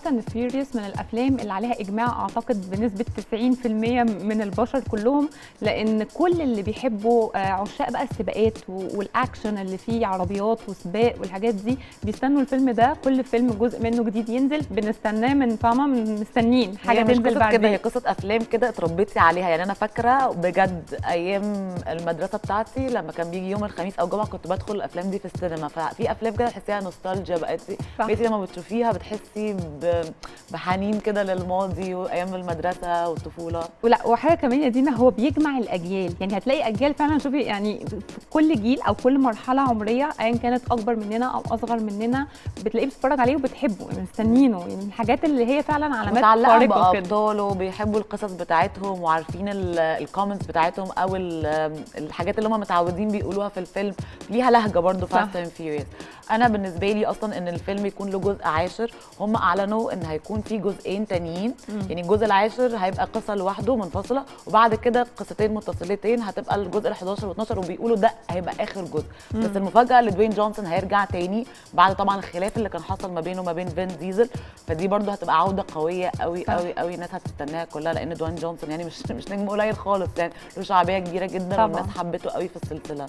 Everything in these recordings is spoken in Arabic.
اند فيوريوس من الافلام اللي عليها اجماع اعتقد بنسبه 90% من البشر كلهم، لان كل اللي بيحبوا عشاق بقى السباقات والاكشن اللي فيه عربيات وسباق والحاجات دي بيستنوا الفيلم ده. كل فيلم جزء منه جديد ينزل بنستناه من فاهمه، مستنيين حاجه تنزل بعدين. كده هي قصه افلام كده اتربيتي عليها. يعني انا فاكره بجد ايام المدرسه بتاعتي لما كان بيجي يوم الخميس او الجمعه كنت بدخل الافلام دي في السينما. ففي افلام كده تحسيها نوستالجيا، بقيتي لما بتشوفيها بتحسي بحنين كده للماضي وايام المدرسه والطفوله. ولا وحاجه كمان يا دينا، هو بيجمع الاجيال. يعني هتلاقي اجيال فعلا، شوفي يعني في كل جيل او كل مرحله عمريه ايا كانت اكبر مننا او اصغر مننا بتلاقيه بيتفرج عليه وبتحبه، مستنيينه. يعني الحاجات اللي هي فعلا علامات فارقه كده، بأبطاله بيحبوا القصص بتاعتهم وعارفين الكومنتس بتاعتهم او الحاجات اللي هم متعودين بيقولوها في الفيلم. ليها لهجه برضو فاست اند فيوريوس. انا بالنسبه لي اصلا ان الفيلم يكون له جزء عاشر، هم اعلنوا ان هيكون في جزئين تانيين. يعني الجزء العاشر هيبقى قصه لوحده منفصله، وبعد كده قصتين متصلتين هتبقى الجزء ال11 و12، وبيقولوا ده هيبقى اخر جزء. بس المفاجاه ان دوين جونسون هيرجع تاني بعد طبعا الخلاف اللي كان حصل ما بينه وما بين فين ديزل. فدي برضو هتبقى عوده قويه قوي قوي قوي، الناس هتستناها كلها، لان دوين جونسون يعني مش نجم قليل خالص، يعني له شعبيه كبيره جدا والناس حبته قوي في السلسله.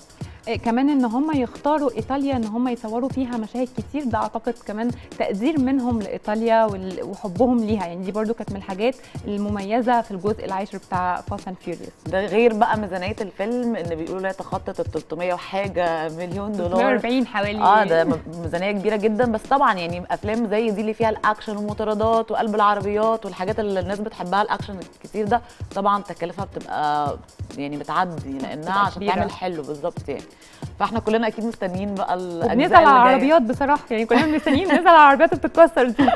كمان ان هم يختاروا ايطاليا ان هم يصوروا فيها مشاهد كتير، ده اعتقد كمان تقدير منهم لايطاليا وحبهم ليها. يعني دي برضو كانت من الحاجات المميزه في الجزء العاشر بتاع فاست اند فيوريوس. ده غير بقى ميزانيه الفيلم ان بيقولوا لا تخطت ال 300 وحاجه مليون دولار، 340 حوالي. ده ميزانيه كبيره جدا. بس طبعا يعني افلام زي دي اللي فيها الاكشن والمطاردات وقلب العربيات والحاجات اللي الناس بتحبها، الاكشن الكتير ده طبعا تكلفها بتبقى يعني بتعدي، لانها عشان تعمل حلو بالظبط يعني. فاحنا كلنا اكيد مستنيين بقى الاجزاء نزل على العربيات بصراحه، يعني كلنا مستنيين نزل على العربيات بتتكسر دي.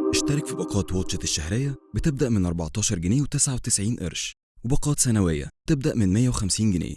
اشترك في باقات واتشت الشهريه بتبدا من 14 جنيه و99 قرش، وباقات سنويه تبدا من 150 جنيه.